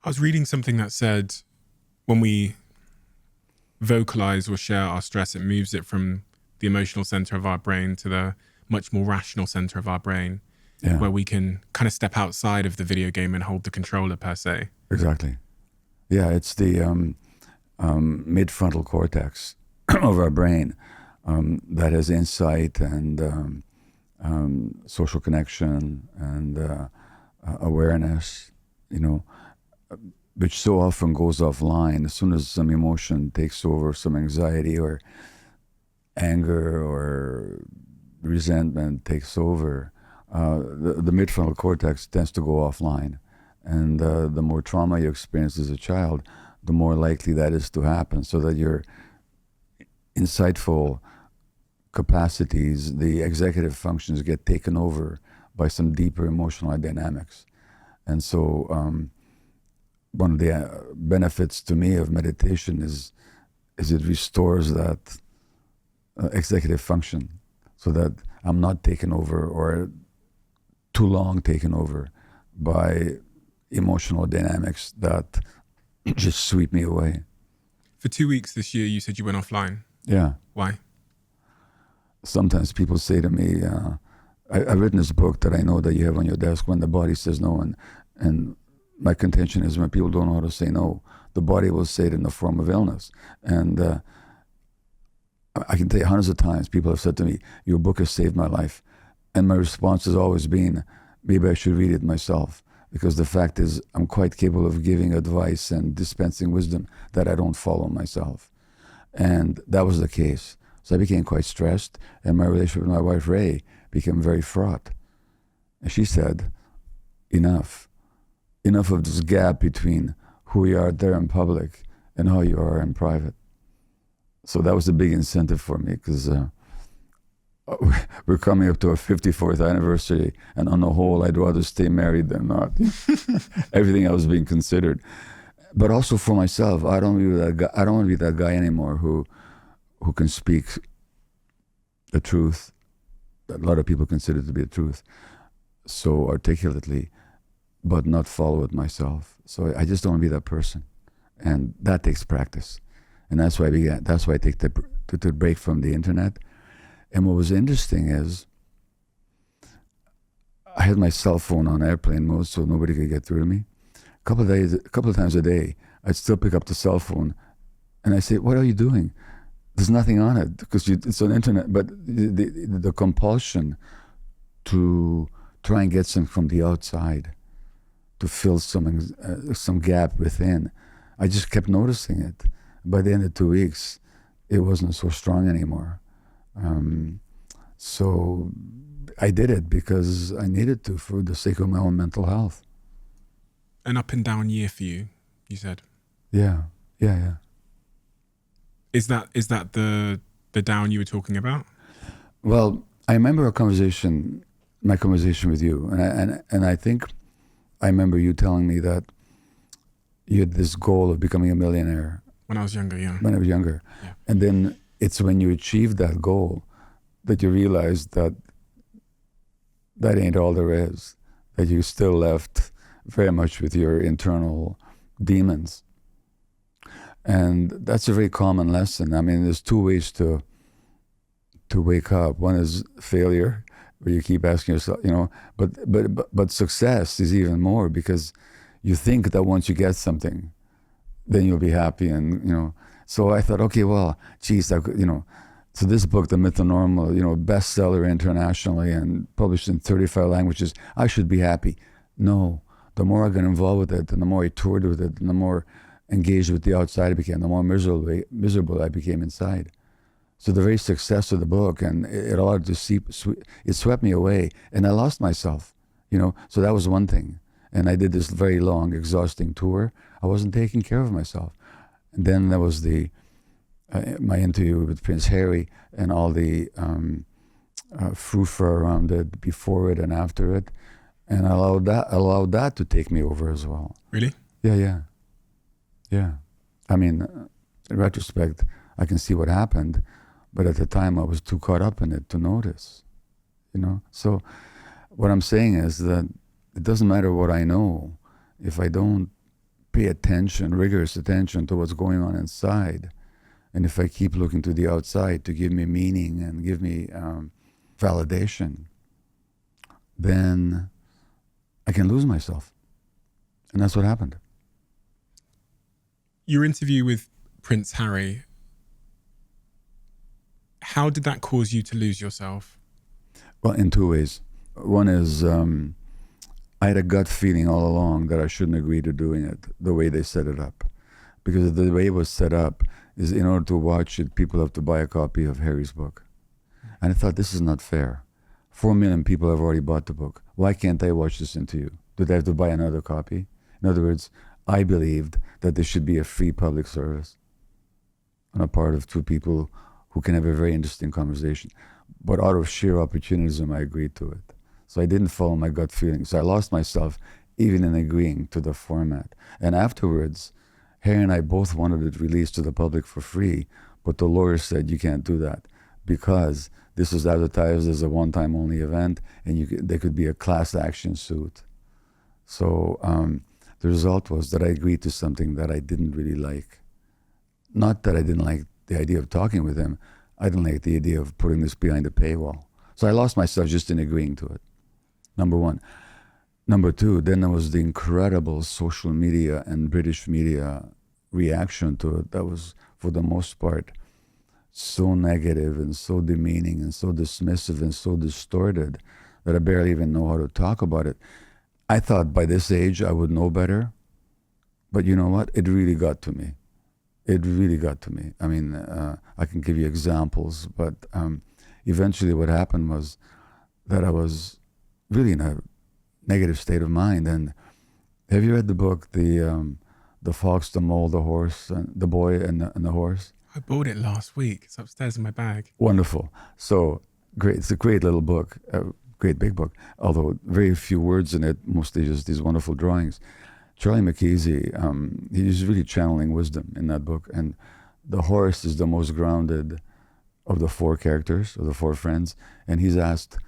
I was reading something that said when we vocalize or share our stress, it moves it from the emotional center of our brain to the much more rational center of our brain, where we can kind of step outside of the video game and hold the controller per se. Exactly. Yeah, it's the mid-frontal cortex of our brain that has insight and social connection and awareness, which so often goes offline as soon as some emotion takes over, some anxiety or anger or resentment takes over. The mid-frontal cortex tends to go offline. And the more trauma you experience as a child, the more likely that is to happen, so that your insightful capacities, the executive functions, get taken over by some deeper emotional dynamics. And so one of the benefits to me of meditation is it restores that executive function, so that I'm not taken over or too long taken over by emotional dynamics that just sweep me away. For 2 weeks this year, you said you went offline. Yeah. Why? Sometimes people say to me, I've written this book that I know that you have on your desk, When the Body Says No, and my contention is when people don't know how to say no, the body will say it in the form of illness. And I can tell you hundreds of times people have said to me, your book has saved my life. And my response has always been, maybe I should read it myself. Because the fact is, I'm quite capable of giving advice and dispensing wisdom that I don't follow myself. And that was the case. So I became quite stressed, and my relationship with my wife, Ray, became very fraught. And she said, enough. Enough of this gap between who you are there in public and how you are in private. So that was a big incentive for me, because we're coming up to our 54th anniversary, and on the whole, I'd rather stay married than not. Everything else being considered. But also for myself, I don't want to be that guy anymore who can speak the truth that a lot of people consider to be the truth so articulately, but not follow it myself. So I just don't want to be that person, and that takes practice. And that's why I take the break from the internet. And what was interesting is I had my cell phone on airplane mode so nobody could get through to me. A couple of times a day, I'd still pick up the cell phone and I say, what are you doing? There's nothing on it because it's on the internet. But the compulsion to try and get something from the outside to fill some gap within, I just kept noticing it. By the end of 2 weeks, it wasn't so strong anymore. So I did it because I needed to for the sake of my own mental health. An up and down year for you, you said? Yeah. Is that the down you were talking about? Well, I remember my conversation with you, and I think I remember you telling me that you had this goal of becoming a millionaire. When I was younger, yeah. When I was younger. Yeah. And then it's when you achieve that goal that you realize that ain't all there is, that you still left very much with your internal demons. And that's a very common lesson. I mean, there's two ways to wake up. One is failure, where you keep asking yourself, but success is even more, because you think that once you get something, then you'll be happy, and So I thought, okay, well, geez, so this book, The Myth of Normal, bestseller internationally and published in 35 languages, I should be happy. No, the more I got involved with it, and the more I toured with it, and the more engaged with the outside I became, the more miserable I became inside. So the very success of the book, and it allowed it swept me away, and I lost myself, So that was one thing. And I did this very long, exhausting tour. I wasn't taking care of myself. And then there was my interview with Prince Harry and all the frou-frou around it, before it and after it, and I allowed that to take me over as well. Really? Yeah. I mean, in retrospect, I can see what happened, but at the time I was too caught up in it to notice. So what I'm saying is that it doesn't matter what I know if I don't pay attention, rigorous attention to what's going on inside, and if I keep looking to the outside to give me meaning and give me validation, then I can lose myself. And that's what happened. Your interview with Prince Harry, how did that cause you to lose yourself? Well, in two ways. One is I had a gut feeling all along that I shouldn't agree to doing it the way they set it up. Because the way it was set up is in order to watch it, people have to buy a copy of Harry's book. And I thought, this is not fair. 4 million people have already bought the book. Why can't I watch this interview? Do they have to buy another copy? In other words, I believed that there should be a free public service on a part of two people who can have a very interesting conversation. But out of sheer opportunism, I agreed to it. So I didn't follow my gut feelings. So I lost myself even in agreeing to the format. And afterwards, Harry and I both wanted it released to the public for free, but the lawyer said you can't do that because this was advertised as a one-time only event, and there could be a class action suit. So the result was that I agreed to something that I didn't really like. Not that I didn't like the idea of talking with him. I didn't like the idea of putting this behind a paywall. So I lost myself just in agreeing to it, number one. Number two, then there was the incredible social media and British media reaction to it that was, for the most part, so negative and so demeaning and so dismissive and so distorted that I barely even know how to talk about it. I thought by this age I would know better, but you know what? It really got to me. It really got to me. I mean, I can give you examples, but eventually what happened was that I was really in a negative state of mind. And have you read the book, The Fox, the Mole, the Horse, and the Boy and the Horse? I bought it last week. It's upstairs in my bag. Wonderful. So great. It's a great little book, a great big book, although very few words in it, mostly just these wonderful drawings. Charlie McKeesy, he's really channeling wisdom in that book. And the horse is the most grounded of the four characters, of the four friends. And he's asked,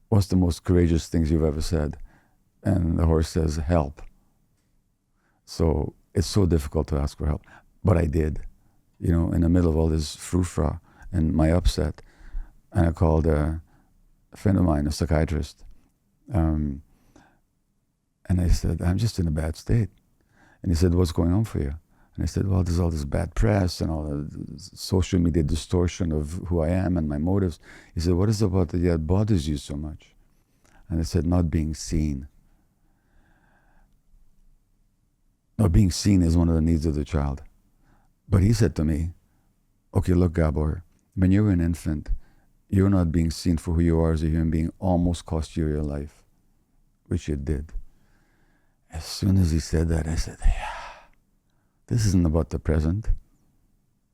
what's the most courageous things you've ever said? And the horse says, help. So it's so difficult to ask for help. But I did, you know, in the middle of all this frou-frou and my upset. And I called a friend of mine, a psychiatrist. And I said, I'm just in a bad state. And he said, what's going on for you? And I said, well, there's all this bad press and all the social media distortion of who I am and my motives. He said, what is it about that bothers you so much? And I said, not being seen. Not being seen is one of the needs of the child. But he said to me, okay, look, Gabor, when you were an infant, you're not being seen for who you are as a human being almost cost you your life, which it did. As soon as he said that, I said, yeah, this isn't about the present.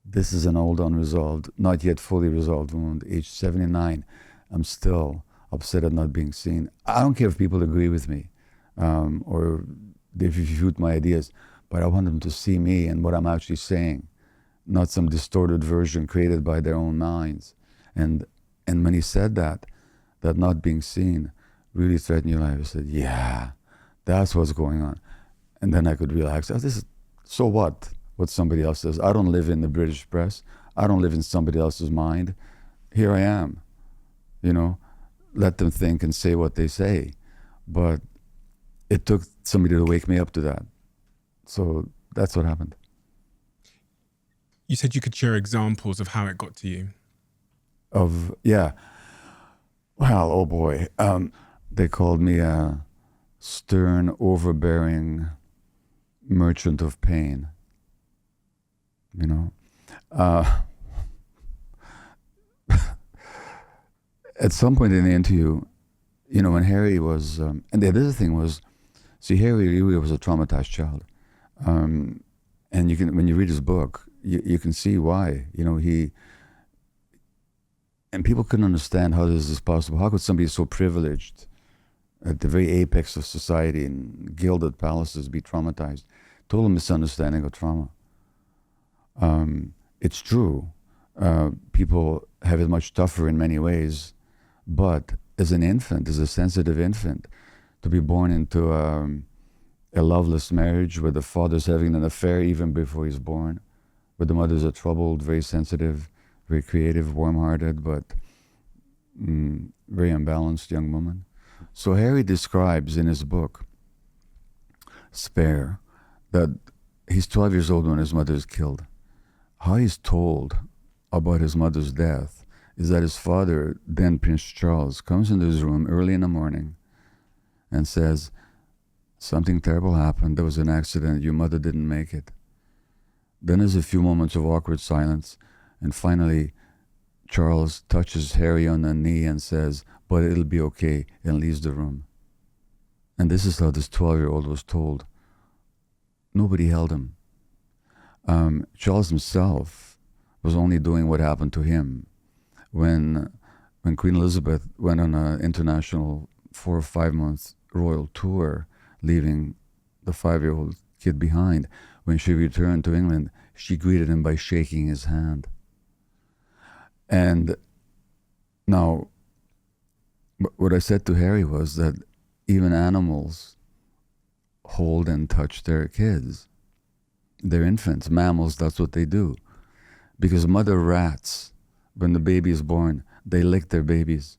This is an old, unresolved, not yet fully resolved wound. Age 79, I'm still upset at not being seen. I don't care if people agree with me or they refute my ideas, but I want them to see me and what I'm actually saying, not some distorted version created by their own minds. And when he said that not being seen really threatened your life, I said, yeah, that's what's going on. And then I could relax. So what somebody else says? I don't live in the British press. I don't live in somebody else's mind. Here I am, you know, let them think and say what they say. But it took somebody to wake me up to that. So that's what happened. You said you could share examples of how it got to you. Yeah. Well, oh boy. They called me a stern, overbearing merchant of pain. You know? At some point in the interview, you know, when Harry was, and the other thing was, see, Harry really was a traumatized child. And you can, when you read his book, you can see why, you know, and people couldn't understand how this is possible. How could somebody so privileged at the very apex of society in gilded palaces be traumatized? Total misunderstanding of trauma. It's true. People have it much tougher in many ways, but as an infant, as a sensitive infant, to be born into a loveless marriage where the father's having an affair even before he's born, where the mother's a troubled, very sensitive, very creative, warm-hearted, but very unbalanced young woman. So Harry describes in his book, Spare, that he's 12 years old when his mother is killed. How he's told about his mother's death is that his father, then Prince Charles, comes into his room early in the morning and says, something terrible happened, there was an accident, your mother didn't make it. Then there's a few moments of awkward silence, and finally Charles touches Harry on the knee and says, but it'll be okay, and leaves the room. And this is how this 12-year-old was told. Nobody held him. Charles himself was only doing what happened to him. When Queen Elizabeth went on an international 4 or 5 month royal tour, leaving the 5-year-old kid behind, when she returned to England, she greeted him by shaking his hand. And now, what I said to Harry was that even animals hold and touch their kids, their infants. Mammals, that's what they do. Because mother rats, when the baby is born, they lick their babies.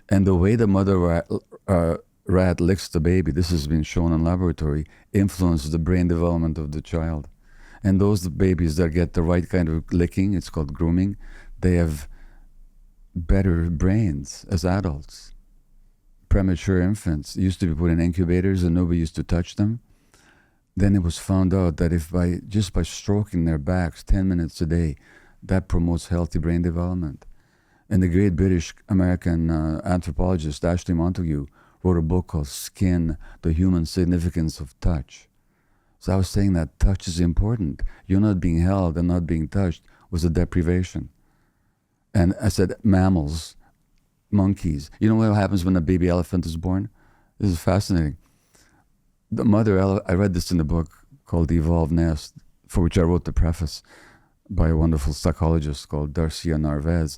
And the way the mother rat licks the baby, this has been shown in laboratory, influences the brain development of the child. And those babies that get the right kind of licking, it's called grooming, they have better brains as adults. Premature infants used to be put in incubators and nobody used to touch them. Then it was found out that if just by stroking their backs 10 minutes a day, that promotes healthy brain development. And the great British American anthropologist Ashley Montagu wrote a book called Skin, The Human Significance of Touch. So I was saying that touch is important. You're not being held and not being touched was a deprivation. And I said mammals, monkeys. You know what happens when a baby elephant is born? This is fascinating. The mother, I read this in the book called The Evolved Nest, for which I wrote the preface by a wonderful psychologist called Darcia Narvaez.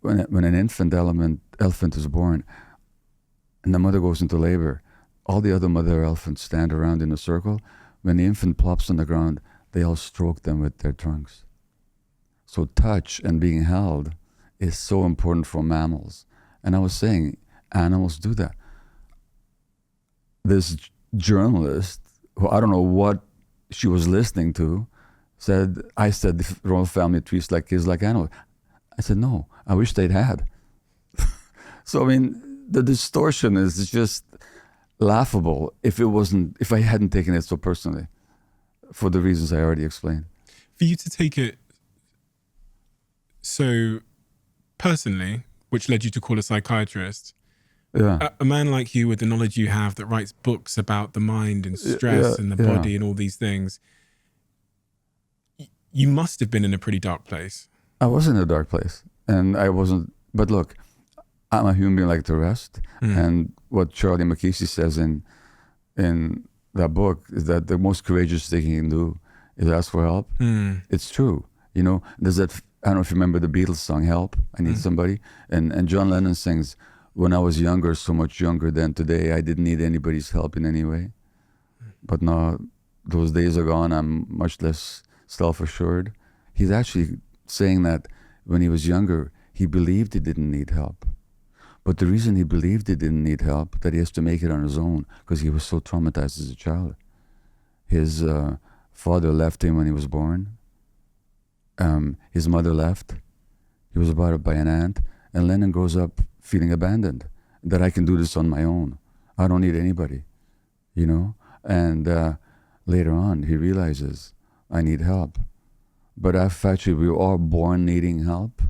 When an infant elephant is born and the mother goes into labor, all the other mother elephants stand around in a circle. When the infant plops on the ground, they all stroke them with their trunks. So touch and being held is so important for mammals. And I was saying, animals do that. This journalist, who I don't know what she was listening to, said, I said the royal family treats like kids like animals. I said, no, I wish they'd had. So, I mean, the distortion is just laughable if I hadn't taken it so personally, for the reasons I already explained. For you to take it so personally, which led you to call a psychiatrist, a man like you with the knowledge you have that writes books about the mind and stress and the body and all these things, you must have been in a pretty dark place. I was in a dark place, and I wasn't, but look, I'm a human being like the rest, and what Charlie McKeesey says in that book is that the most courageous thing you can do is ask for help. It's true. You know, there's that, I don't know if you remember the Beatles song, Help, I Need Somebody, and John Lennon sings, when I was younger, so much younger than today, I didn't need anybody's help in any way. But now those days are gone, I'm much less self-assured. He's actually saying that when he was younger, he believed he didn't need help. But the reason he believed he didn't need help, that he has to make it on his own, because he was so traumatized as a child. His father left him when he was born. His mother left. He was brought up by an aunt. And Lennon grows up feeling abandoned, that I can do this on my own. I don't need anybody, you know? And later on, he realizes, I need help. But actually, we're all born needing help.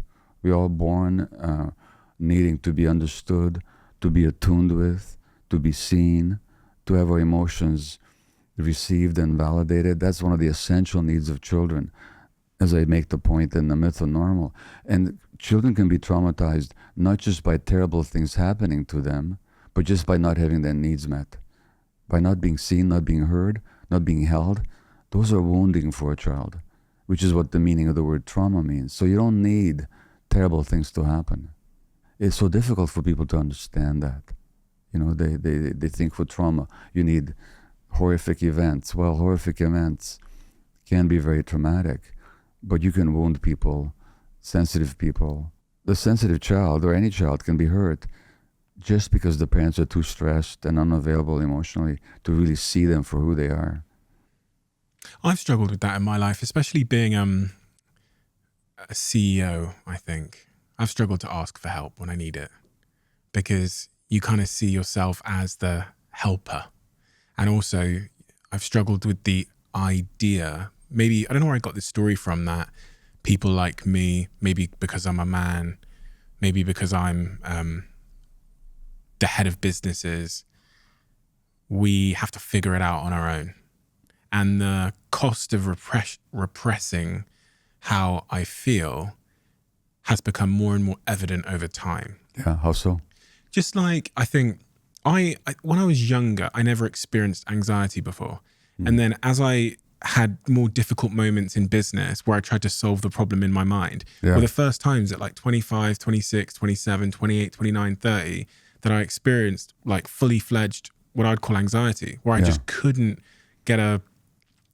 We're all born needing to be understood, to be attuned with, to be seen, to have our emotions received and validated. That's one of the essential needs of children, as I make the point in the myth of normal. And children can be traumatized not just by terrible things happening to them, but just by not having their needs met. By not being seen, not being heard, not being held. Those are wounding for a child, which is what the meaning of the word trauma means. So you don't need terrible things to happen. It's so difficult for people to understand that. You know, they think for trauma, you need horrific events. Well, horrific events can be very traumatic, but you can wound people, sensitive people. The sensitive child or any child can be hurt just because the parents are too stressed and unavailable emotionally to really see them for who they are. I've struggled with that in my life, especially being a CEO, I think. I've struggled to ask for help when I need it because you kind of see yourself as the helper. And also, I've struggled with the idea, maybe, I don't know where I got this story from, that people like me, maybe because I'm a man, maybe because I'm the head of businesses, we have to figure it out on our own. And the cost of repressing how I feel has become more and more evident over time. Yeah, how so? Just like, I think, I when I was younger, I never experienced anxiety before. And then as I had more difficult moments in business where I tried to solve the problem in my mind, were the first times at like 25, 26, 27, 28, 29, 30, that I experienced like fully fledged, what I'd call anxiety, where I just couldn't get a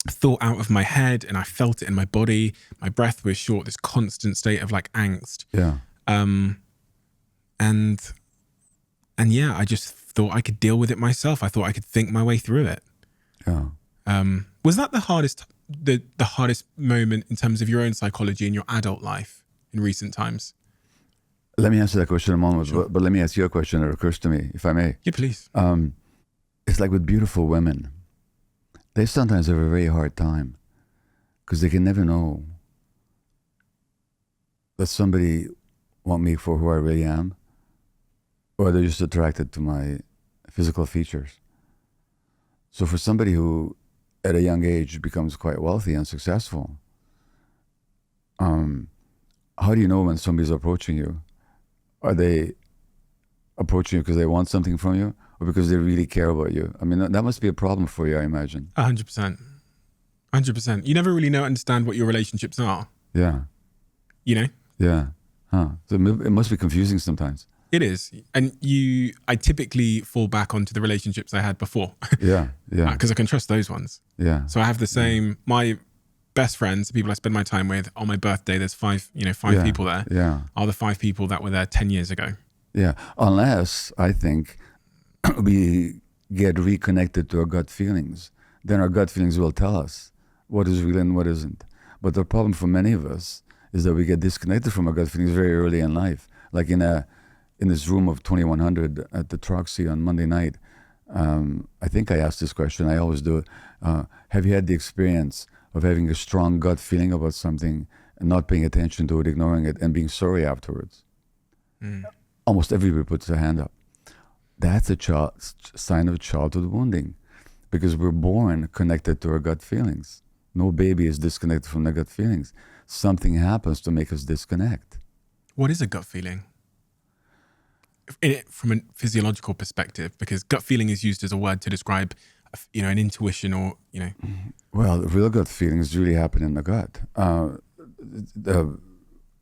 thought out of my head and I felt it in my body. My breath was short, this constant state of like angst. Yeah. And yeah, I just thought I could deal with it myself. I thought I could think my way through it. Yeah. Was that the hardest moment in terms of your own psychology in your adult life in recent times? Let me answer that question in a moment, Sure. but let me ask you a question that occurs to me, if I may. Yeah, please. It's like with beautiful women. They sometimes have a very hard time because they can never know that somebody want me for who I really am, or they're just attracted to my physical features. So for somebody who at a young age becomes quite wealthy and successful, how do you know when somebody's approaching you? Are they approaching you because they want something from you or because they really care about you? I mean, that must be a problem for you, I imagine. 100%. 100%. You never really understand what your relationships are. Yeah. You know? Yeah. Huh. So it must be confusing sometimes. It is. And I typically fall back onto the relationships I had before. Yeah. Yeah. Because I can trust those ones. Yeah. So I have the same, my best friends, the people I spend my time with, on my birthday, there's five people there. Yeah. Are the 5 people that were there 10 years ago. Yeah. Unless, I think, we get reconnected to our gut feelings, then our gut feelings will tell us what is real and what isn't. But the problem for many of us is that we get disconnected from our gut feelings very early in life. Like in this room of 2100 at the Troxy on Monday night, I think I asked this question, I always do it. Have you had the experience of having a strong gut feeling about something and not paying attention to it, ignoring it, and being sorry afterwards? Almost everybody puts their hand up. That's a sign of childhood wounding, because we're born connected to our gut feelings. No baby is disconnected from their gut feelings. Something happens to make us disconnect. What is a gut feeling? From a physiological perspective, because gut feeling is used as a word to describe, an intuition or. Well, real gut feelings really happen in the gut.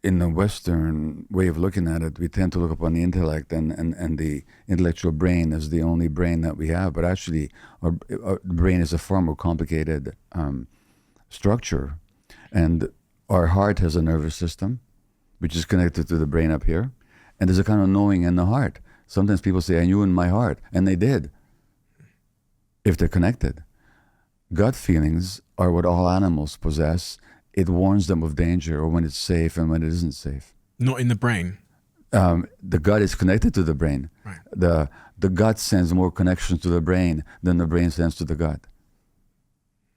In the Western way of looking at it, we tend to look upon the intellect and the intellectual brain as the only brain that we have. But actually, our brain is a far more complicated structure. And our heart has a nervous system, which is connected to the brain up here. And there's a kind of knowing in the heart. Sometimes people say, I knew in my heart. And they did, if they're connected. Gut feelings are what all animals possess. It warns them of danger or when it's safe and when it isn't safe. Not in the brain. The gut is connected to the brain. Right. The gut sends more connections to the brain than the brain sends to the gut.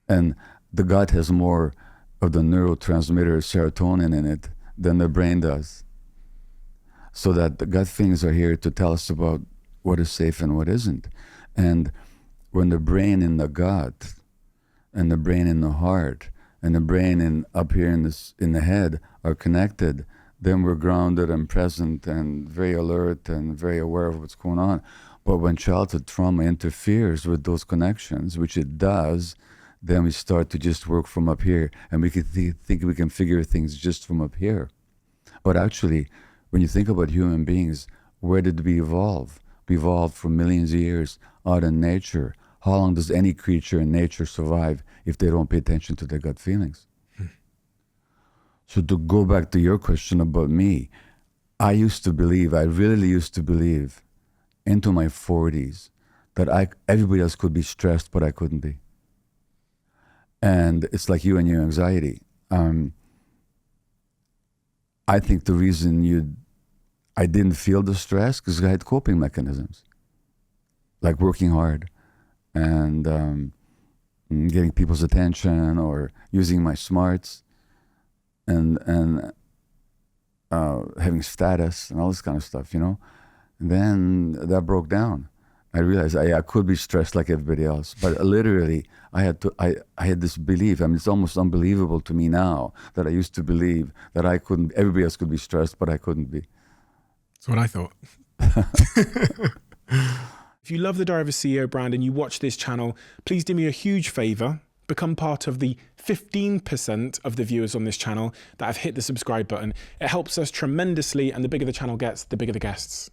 And the gut has more of the neurotransmitter serotonin in it than the brain does. So that the gut feelings are here to tell us about what is safe and what isn't. And when the brain in the gut and the brain in the heart and the brain up here in the head are connected, then we're grounded and present and very alert and very aware of what's going on. But when childhood trauma interferes with those connections, which it does, then we start to just work from up here, and we can think we can figure things just from up here. But actually, when you think about human beings, where did we evolve? We evolved for millions of years out in nature, how long does any creature in nature survive if they don't pay attention to their gut feelings? So to go back to your question about me, I really used to believe into my 40s that everybody else could be stressed, but I couldn't be. And it's like you and your anxiety. I think the reason I didn't feel the stress because I had coping mechanisms, like working hard and getting people's attention or using my smarts and having status and all this kind of stuff, And then that broke down. I realized I could be stressed like everybody else, but literally I had this belief. I mean, it's almost unbelievable to me now that I used to believe that everybody else could be stressed, but I couldn't be. That's what I thought. If you love the Diary of a CEO brand and you watch this channel, please do me a huge favor. Become part of the 15% of the viewers on this channel that have hit the subscribe button. It helps us tremendously, and the bigger the channel gets, the bigger the guests.